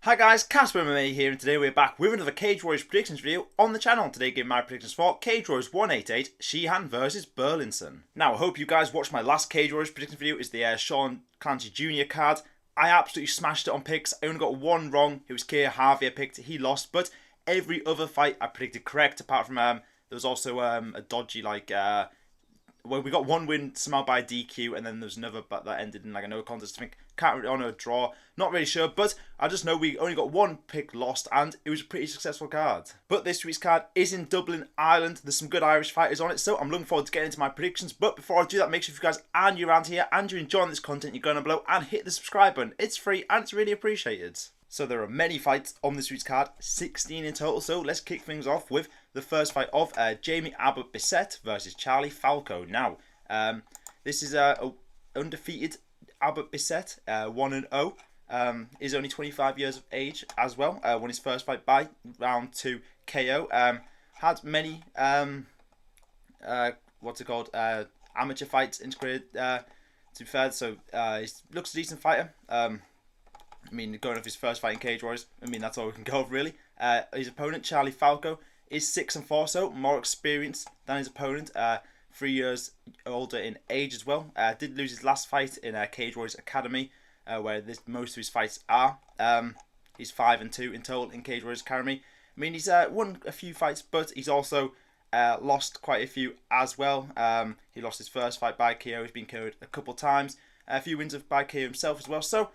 Hi guys, Casper MMA here, and today we're back with another Cage Warriors predictions video on the channel. Today giving my predictions for Cage Warriors 188, Sheehan versus Burlinson. Now, I hope you guys watched my last Cage Warriors predictions video. It's the Sean Clancy Jr. card. I absolutely smashed it on picks. I only got one wrong. It was Harvey I picked. He lost, but every other fight I predicted correct, apart from there was also a dodgy well, we got one win somehow by DQ, and then there's another but that ended in like a no contest. I think can't really on a draw. Not really sure, but I just know we only got one pick lost, and it was a pretty successful card. But this week's card is in Dublin, Ireland. There's some good Irish fighters on it, so I'm looking forward to getting into my predictions. But before I do that, make sure if you guys are new around here and you're enjoying this content, you're going below and hit the subscribe button. It's free and it's really appreciated. So there are many fights on this week's card, 16 in total. So let's kick things off with the first fight of Jamie Abbott-Bissett versus Charlie Falco. Now, this is a undefeated Abbott-Bissett, 1-0. Is only 25 years of age as well. Won his first fight by round 2 KO. Had many amateur fights in his career. To be fair, so he looks a decent fighter. I mean, going off his first fight in Cage Warriors, I mean, that's all we can go off, really. His opponent, Charlie Falco, is 6-4, so more experienced than his opponent. 3 years older in age as well. Did lose his last fight in Cage Warriors Academy, where most of his fights are. He's 5-2 in total in Cage Warriors Academy. I mean, he's won a few fights, but he's also lost quite a few as well. He lost his first fight by KO. He's been KO'd a couple times. A few wins by KO himself as well. So,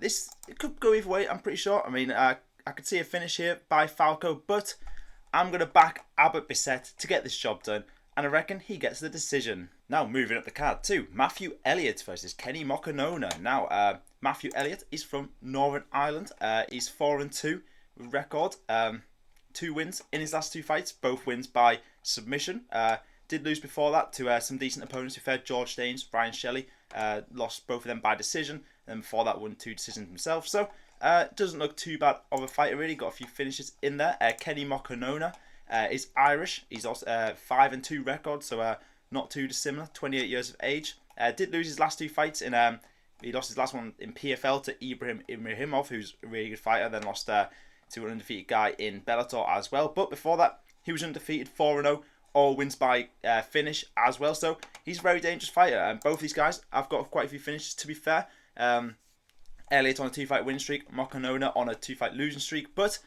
it could go either way, I'm pretty sure. I mean, I could see a finish here by Falco, but I'm going to back Abbott-Bissett to get this job done, and I reckon he gets the decision. Now, moving up the card to Matthew Elliott versus Kenny Mokhonoana. Now, Matthew Elliott is from Northern Ireland. He's 4-2 with record. 2 wins in his last 2 fights, both wins by submission. Did lose before that to some decent opponents. Who fared George Staines, Ryan Shelley. Lost both of them by decision. And before that, won 2 decisions himself. So, doesn't look too bad of a fighter, really. Got a few finishes in there. Kenny Mokhonoana is Irish. He's also 5-2 record, so not too dissimilar. 28 years of age. Did lose his last 2 fights in. He lost his last one in PFL to Ibrahim Imrahimov, who's a really good fighter. Then lost to an undefeated guy in Bellator as well. But before that, he was undefeated, 4-0. All wins by finish as well. So he's a very dangerous fighter. And both these guys have got quite a few finishes, to be fair. Elliott on a 2-fight win streak, Mokhonoana on a 2-fight losing streak. But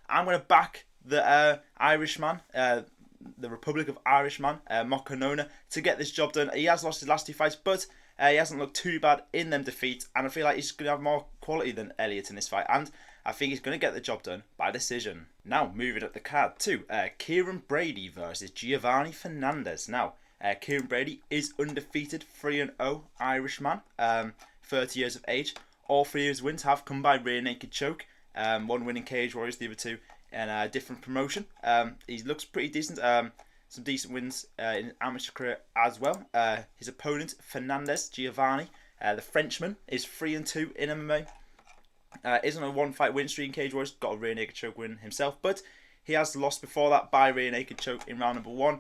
I'm going to back the Irishman, the Republic of Irishman, Mokhonoana, to get this job done. He has lost his last 2 fights, but he hasn't looked too bad in them defeats. And I feel like he's going to have more quality than Elliott in this fight. And I think he's going to get the job done by decision. Now, moving up the card to Kieran Brady versus Giovanni Fernandez. Now, Kieran Brady is undefeated, 3-0 Irishman, 30 years of age. All 3 of his wins have come by rear naked choke. 1 win in Cage Warriors, the other 2 in a different promotion. He looks pretty decent. Some decent wins in his amateur career as well. His opponent, Fernandez, Giovanni, the Frenchman, is 3-2 in MMA. Is on a 1-fight win streak in Cage Warriors. Got a rear naked choke win himself, but he has lost before that by rear naked choke in round number 1.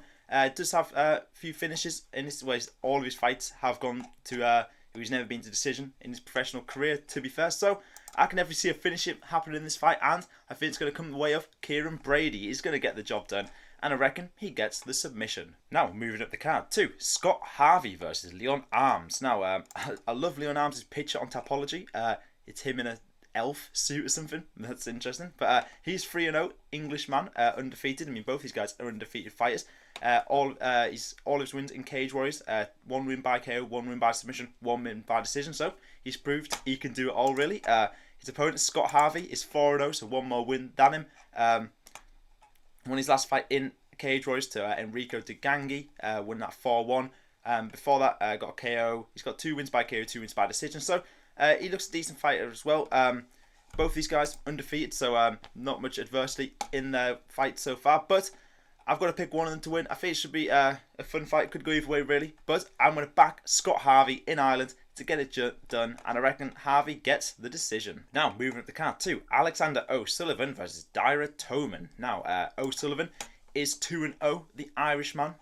Does have a few finishes in his ways. All of his fights have gone to he's never been to decision in his professional career, to be fair. So I can never see a finish happen in this fight, and I think it's going to come the way of Kieran Brady. He's going to get the job done, and I reckon he gets the submission. Now, moving up the card to Scott Harvey versus Leon Arms. Now, I love Leon Arms' picture on Tapology. It's him in a elf suit or something. That's interesting. But he's 3-0 Englishman, undefeated. I mean, both these guys are undefeated fighters. All his wins in Cage Warriors. 1 win by KO, 1 win by submission, 1 win by decision. So he's proved he can do it all, really. His opponent, Scott Harvey, is 4-0, so 1 more win than him. Won his last fight in Cage Warriors to Enrico De Gangi. Won that 4-1. Before that, got a KO. He's got 2 wins by KO, 2 wins by decision. So he looks a decent fighter as well. Both these guys undefeated, so not much adversity in their fight so far. But I've got to pick one of them to win. I think it should be a fun fight. Could go either way, really. But I'm going to back Scott Harvey in Ireland to get it done. And I reckon Harvey gets the decision. Now, moving up the card to Alexander O'Sullivan versus Dyra Toman. Now, O'Sullivan is 2-0, the Irishman.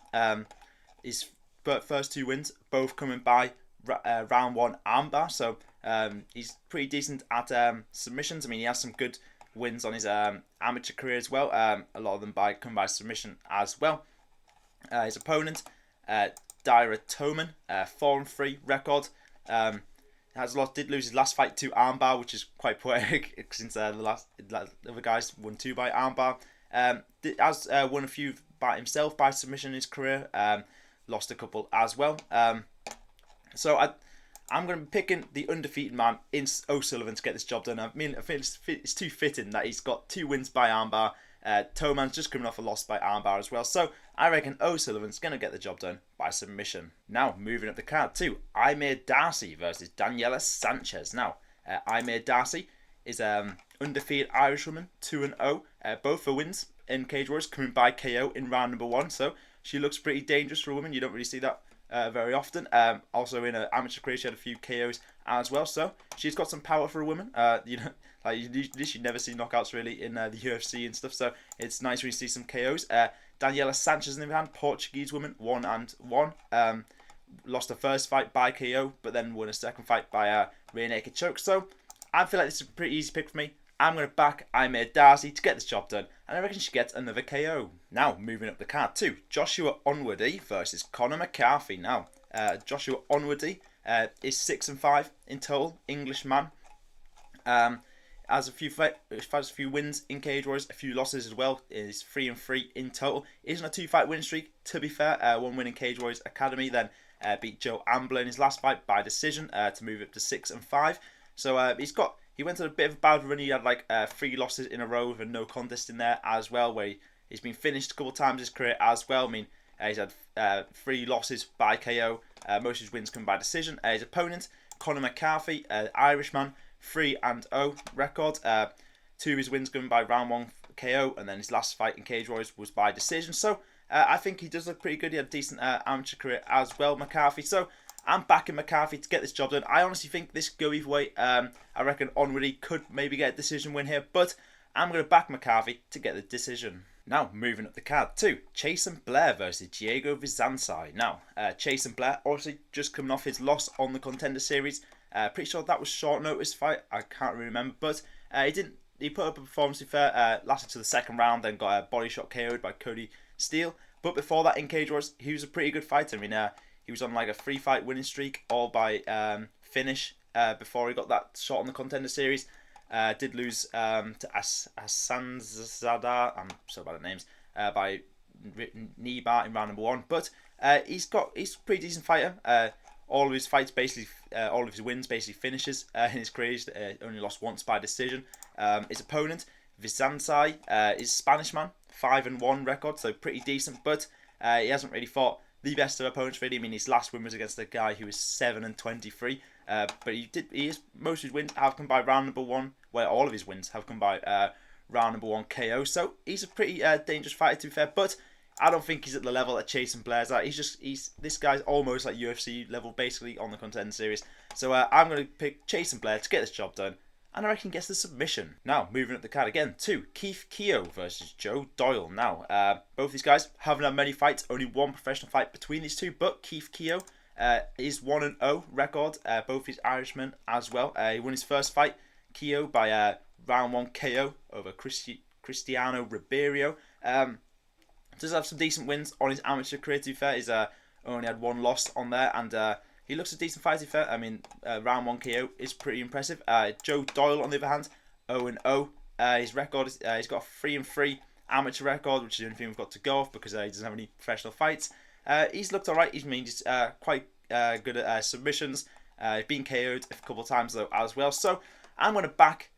His first 2 wins, both coming by round 1 armbar. So He's pretty decent at submissions. I mean, he has some good wins on his amateur career as well. A lot of them come by submission as well. His opponent, Toman, 4-3 record. Has lost. Did lose his last fight to armbar, which is quite poetic since the other guys won 2 by armbar. Has won a few by himself by submission in his career. Lost a couple as well. So I'm going to be picking the undefeated man in O'Sullivan to get this job done. I mean, I feel it's too fitting that he's got 2 wins by armbar. Toman's just coming off a loss by armbar as well. So I reckon O'Sullivan's going to get the job done by submission. Now, moving up the card to Darcy versus Daniela Sanches. Now, Darcy is undefeated Irishwoman, 2-0. Both for wins in Cage Warriors, coming by KO in round number 1. So she looks pretty dangerous for a woman. You don't really see that very often. Also in an amateur career, she had a few KOs as well. So she's got some power for a woman. You never see knockouts really in the UFC and stuff. So it's nice when you see some KOs. Daniela Sanches, on the other hand, Portuguese woman, 1-1. Lost her first fight by KO, but then won a second fight by rear naked choke. So I feel like this is a pretty easy pick for me. I'm going to back Darcy to get this job done, and I reckon she gets another KO. Now, moving up the card to Joshua Onwordi versus Conor McCarthy. Now, Joshua Onwordi is 6-5 in total, English man. Has a few wins in Cage Warriors, a few losses as well. Is 3-3 in total. He's on a 2-fight win streak, to be fair. 1 win in Cage Warriors Academy, then beat Joe Ambler in his last fight by decision to move up to 6-5. So he went on a bit of a bad run. He had 3 losses in a row with a no contest in there as well, where he's been finished a couple of times in his career as well. I mean, he's had 3 losses by KO. Most of his wins come by decision. His opponent, Conor McCarthy, Irishman, 3-0 record. 2 of his wins come by round 1 KO, and then his last fight in Cage Warriors was by decision. So I think he does look pretty good. He had a decent amateur career as well, McCarthy. So I'm backing McCarthy to get this job done. I honestly think this could go either way. I reckon Onwordi could maybe get a decision win here, but I'm going to back McCarthy to get the decision. Now, moving up the card to Jason Blair versus Diego Visanzay. Now, Jason Blair obviously just coming off his loss on the Contender Series. Pretty sure that was short notice fight. I can't really remember, but he put up a performance fair, lasted to the second round, then got a body shot KO'd by Cody Steele. But before that in Cage Wars, he was a pretty good fighter. I mean, he was on a 3-fight winning streak, all by finish before he got that shot on the Contender Series. Did lose to Asanzada, I'm so bad at names, by knee bar in round number 1. But he's a pretty decent fighter. All of his fights all of his wins basically finishes in his career. He's only lost once by decision. His opponent, Visanzay, is Spanish man, 5-1 record, so pretty decent. But he hasn't really fought the best of opponents really. I mean, his last win was against a guy who was 7-23. But most of his wins have come by round number 1. Well, all of his wins have come by round number 1 KO. So he's a pretty dangerous fighter, to be fair. But I don't think he's at the level that Jason Blair's at. This guy's almost like UFC level, basically, on the Contender Series. So I'm going to pick Jason Blair to get this job done, and I reckon he gets the submission. Now, moving up the card again to Keogh versus Joe Doyle. Now, both these guys haven't had many fights, only 1 professional fight between these two, but Keogh is 1-0 record, both his Irishmen as well. He won his first fight, Keogh, by round 1 KO over Cristiano Ribeiro. Does have some decent wins on his amateur career, to be fair. He's only had 1 loss on there, and he looks a decent fighter, to be fair. I mean, round 1 KO is pretty impressive. Joe Doyle, on the other hand, 0-0. His record is, he's got a 3-3 amateur record, which is the only thing we've got to go off because he doesn't have any professional fights. He's looked alright. He's quite good at submissions. Been KO'd a couple of times though as well. So I'm going to back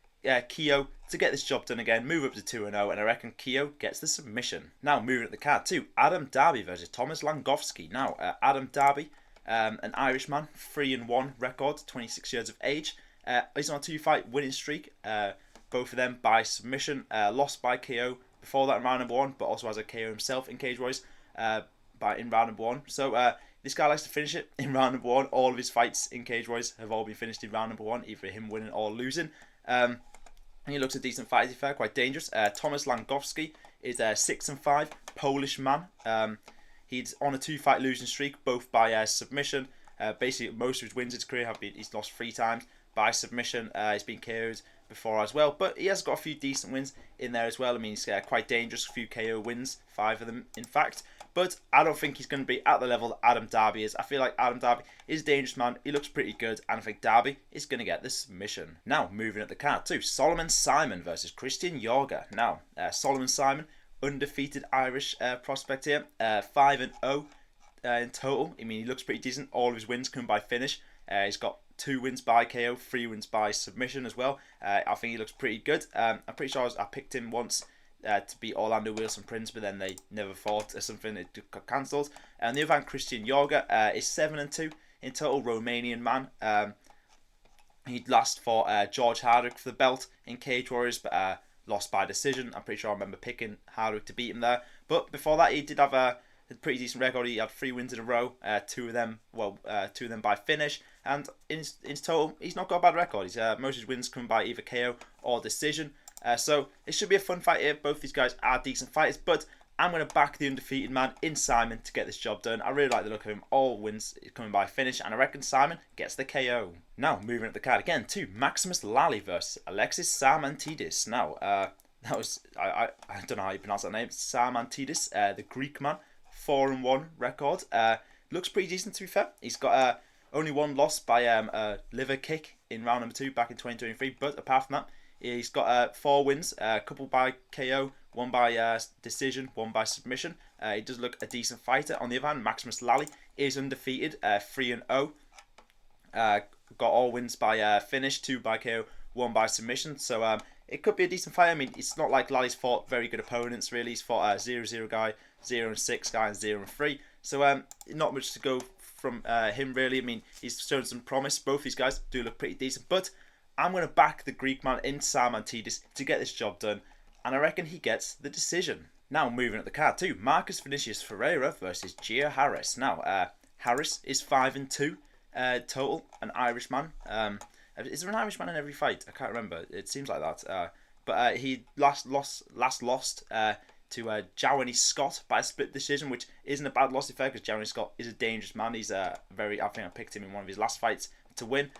Keogh to get this job done again, move up to 2-0, and I reckon Keogh gets the submission. Now, moving at the card to Adam Darby versus Thomas Langowski. Now, Adam Darby, an Irishman, 3-1 record, 26 years of age. He's on a 2-fight winning streak, both of them by submission, lost by KO before that in round number 1, but also has a KO himself in Cage Warriors in round number 1. So this guy likes to finish it in round number 1. All of his fights in Cage Warriors have all been finished in round number 1, either him winning or losing. He looks a decent fighter, fair, quite dangerous. Thomas Langowski is a 6-5 Polish man. He's on a 2-fight losing streak, both by submission. Basically, most of his wins in his career he's lost 3 times by submission. He's been KO'd before as well, but he has got a few decent wins in there as well. I mean, he's quite dangerous, a few KO wins, 5 of them in fact. But I don't think he's going to be at the level that Adam Darby is. I feel like Adam Darby is a dangerous man. He looks pretty good. And I think Darby is going to get the submission. Now, moving at the card to Solomon Simon versus Christian Yorga. Now, Solomon Simon, undefeated Irish prospect here. 5-0 in total. I mean, he looks pretty decent. All of his wins come by finish. He's got 2 wins by KO, 3 wins by submission as well. I think he looks pretty good. I'm pretty sure I picked him once to beat Orlando Wilson Prince, but then they never fought or something. It got cancelled. And the other hand, Christian Yorga is 7-2 in total. Romanian man. He lost for George Hardwick for the belt in Cage Warriors, but lost by decision. I'm pretty sure I remember picking Hardwick to beat him there. But before that, he did have a pretty decent record. He had 3 wins in a row. 2 of them by finish. And in total, he's not got a bad record. Most of his wins come by either KO or decision. So it should be a fun fight here. Both these guys are decent fighters, but I'm going to back the undefeated man in Simon to get this job done. I really like the look of him. All wins coming by finish, and I reckon Simon gets the KO. Now, moving up the card again to Maximus Lally versus Alexis Sarmantidis. Now, that was, I don't know how you pronounce that name. Sarmantidis, the Greek man, 4-1 record. Looks pretty decent, to be fair. He's got only 1 loss by a liver kick in round number 2 back in 2023, but apart from that, he's got 4 wins, a couple by KO, 1 by decision, 1 by submission. He does look a decent fighter. On the other hand, Maximus Lally is undefeated, 3-0. Got all wins by finish, 2 by KO, 1 by submission. So it could be a decent fight. I mean, it's not like Lally's fought very good opponents, really. He's fought 0-0 guy, 0-6 guy, and 0-3. So not much to go from him, really. I mean, he's shown some promise. Both these guys do look pretty decent, but I'm going to back the Greek man in Sarmantidis to get this job done, and I reckon he gets the decision. Now, moving at the card too, Marcus Vinicius Ferreira versus Ger Harris. Now, Harris is 5-2 total, an Irishman. Is there an Irishman in every fight? I can't remember. It seems like that. But he last lost to Jawani Scott by a split decision, which isn't a bad loss, in fact, because Jawani Scott is a dangerous man. He's I think I picked him in one of his last fights to win.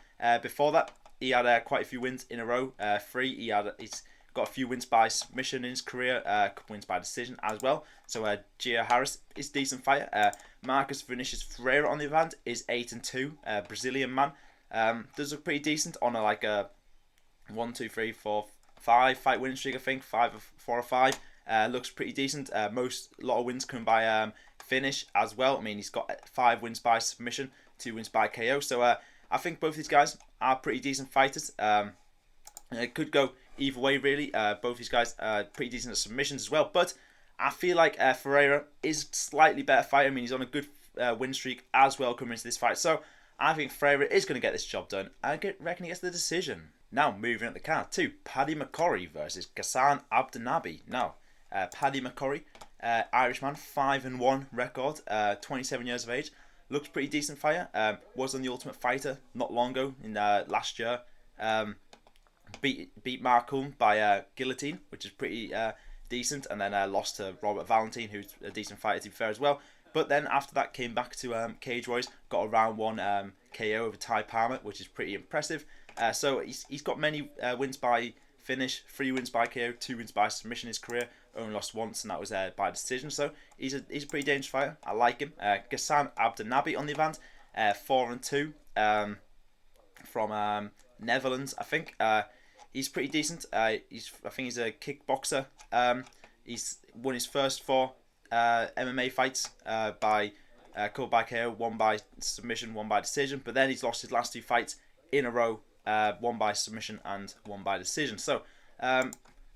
Before that, he had quite a few wins in a row. 3. He's got a few wins by submission in his career. A couple wins by decision as well. So Ger Harris is a decent fighter. Marcus Vinicius Ferreira, on the other hand, is 8-2. Brazilian man. Does look pretty decent on a 1, 2, 3, 4, 5 fight winning streak. I think 4 or 5. Looks pretty decent. A lot of wins come by finish as well. I mean, he's got 5 wins by submission, 2 wins by KO. So I think both these guys are pretty decent fighters. It could go either way, really. Both these guys are pretty decent at submissions as well. But I feel like Ferreira is slightly better fighter. I mean, he's on a good win streak as well coming into this fight. So I think Ferreira is going to get this job done. I reckon he gets the decision. Now, moving at the card to Paddy McCorry versus Ghassan Abdenabi. Now, Paddy McCorry, Irishman, 5-1 record, 27 years of age. Looks pretty decent fighter. Was on the Ultimate Fighter not long ago in last year. Beat Mark Hulme by guillotine, which is pretty decent, and then lost to Robert Valentine, who's a decent fighter to be fair as well. But then after that came back to Cage Warriors, got a round 1 KO over Ty Palmer, which is pretty impressive. So he's got many wins by finish, 3 wins by KO, 2 wins by submission in his career. Only lost once, and that was by decision. So he's a pretty dangerous fighter. I like him. Ghassan Abdenabi on the event, 4-2 from Netherlands, I think. He's pretty decent. I think he's a kickboxer. He's won his first 4 MMA fights by KO, 1 by submission, 1 by decision. But then he's lost his last 2 fights in a row, 1 by submission and 1 by decision. So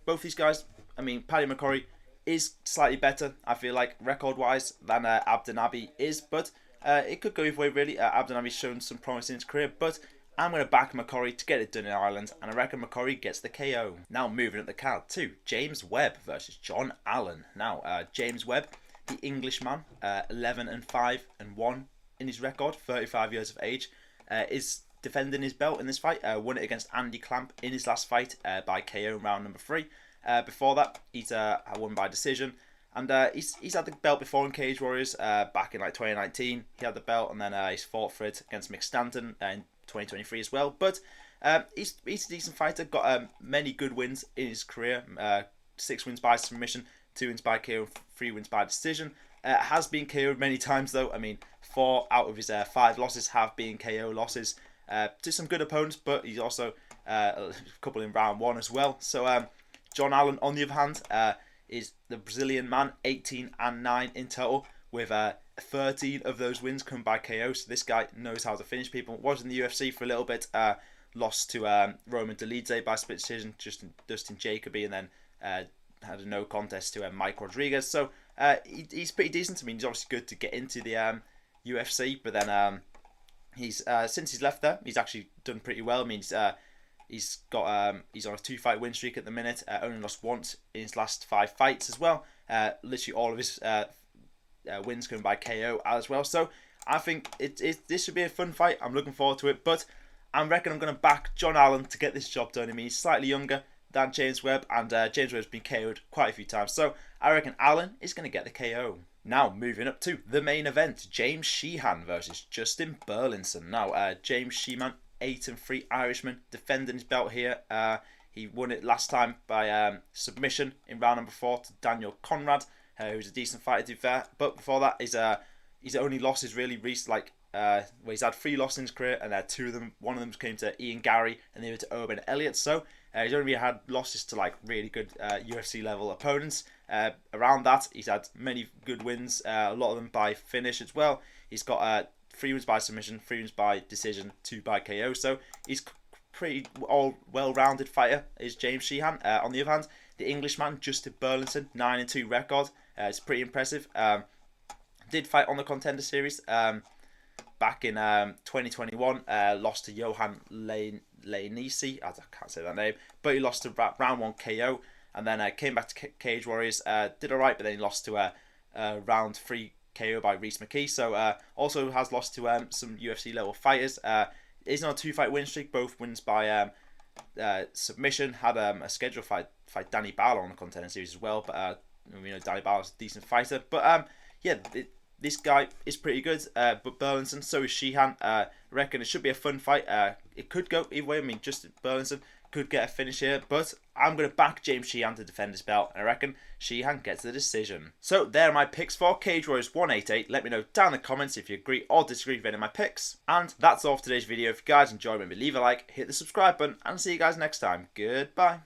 both these guys, I mean, Paddy McCorry is slightly better, I feel like, record-wise, than Abdenabi is. But it could go either way, really. Abdenabi's shown some promise in his career, but I'm going to back McCorry to get it done in Ireland, and I reckon McCorry gets the KO. Now, moving at the card to James Webb versus John Allan. Now, James Webb, the Englishman, 11-5-1 in his record, 35 years of age, is defending his belt in this fight. Won it against Andy Clamp in his last fight by KO in round number 3. Before that, he's won by decision. And he's had the belt before in Cage Warriors back in 2019. He had the belt, and then he's fought for it against Mick Stanton in 2023 as well. But He's a decent fighter. Got many good wins in his career. 6 wins by submission, 2 wins by KO, 3 wins by decision. Has been KO'd many times though. I mean, 4 out of his 5 losses have been KO losses to some good opponents, but he's also a couple in round 1 as well. So John Allan, on the other hand, is the Brazilian man, 18-9 in total, with 13 of those wins come by KO. So this guy knows how to finish people. Was in the UFC for a little bit, lost to Roman Dolidze by split decision, Dustin Jacoby, and then had a no contest to Mike Rodriguez. So he's pretty decent. I mean, he's obviously good to get into the UFC, but then he's since he's left there, he's actually done pretty well. I mean, he's on a 2-fight win streak at the minute. Only lost once in his last 5 fights as well. Literally all of his wins come by KO as well. So I think this should be a fun fight. I'm looking forward to it, but I reckon I'm going to back John Allan to get this job done. I mean, he's slightly younger than James Webb, and James Webb's been KO'd quite a few times. So I reckon Allan is going to get the KO. Now, moving up to the main event, James Sheehan versus Justin Burlinson. Now, James Sheehan, 8-3 Irishman, defending his belt here. He won it last time by submission in round number 4 to Daniel Conrad, who's a decent fighter to be fair. But before that, his only losses really reached where he's had 3 losses in his career, and one of them came to Ian Gary, and the other to Owen Elliott. So he's only really had losses to really good UFC level opponents. Around that, he's had many good wins, a lot of them by finish as well. He's got 3 wins by submission, 3 wins by decision, 2 by KO. So he's pretty well-rounded fighter, is James Sheehan. On the other hand, the Englishman, Justin Burlinson, 9-2 record. It's pretty impressive. Did fight on the Contender Series back in 2021. Lost to Johan Leinisi. I can't say that name. But he lost to round 1 KO. And then came back to Cage Warriors. Did alright, but then he lost to round 3 KO by Reece McKee. So also has lost to some UFC level fighters. He's on a 2-fight win streak. Both wins by submission. Had a scheduled fight Danny Barlow on the Contender Series as well. But Danny Barlow's a decent fighter. But this guy is pretty good. But Burlinson, so is Sheehan. I reckon it should be a fun fight. It could go either way. I mean, just Burlinson could get a finish here, but I'm going to back James Sheehan to defend his belt, and I reckon Sheehan gets the decision. So there are my picks for Cage Warriors 188. Let me know down in the comments if you agree or disagree with any of my picks. And that's all for today's video. If you guys enjoyed, maybe leave a like, hit the subscribe button, and see you guys next time. Goodbye.